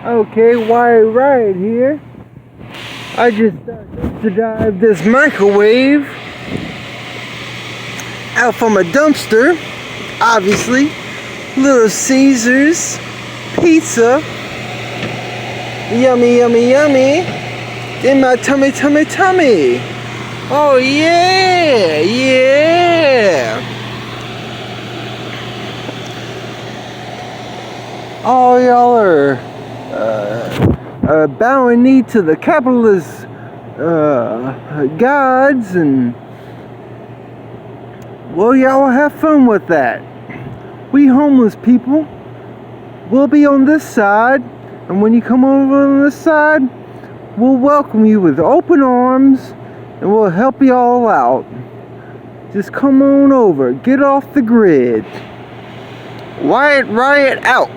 Okay, Wyatt Riot here. I just to dive this microwave out from a dumpster, obviously. Little Caesars pizza. Yummy, yummy, yummy. In my tummy, tummy, tummy. Oh yeah, yeah. All y'all are bowing knee to the capitalist gods, and well, y'all have fun with that. We homeless people, we'll be on this side, and when you come over on this side, we'll welcome you with open arms, and we'll help you all out. Just come on over, get off the grid. Wyatt Riot out.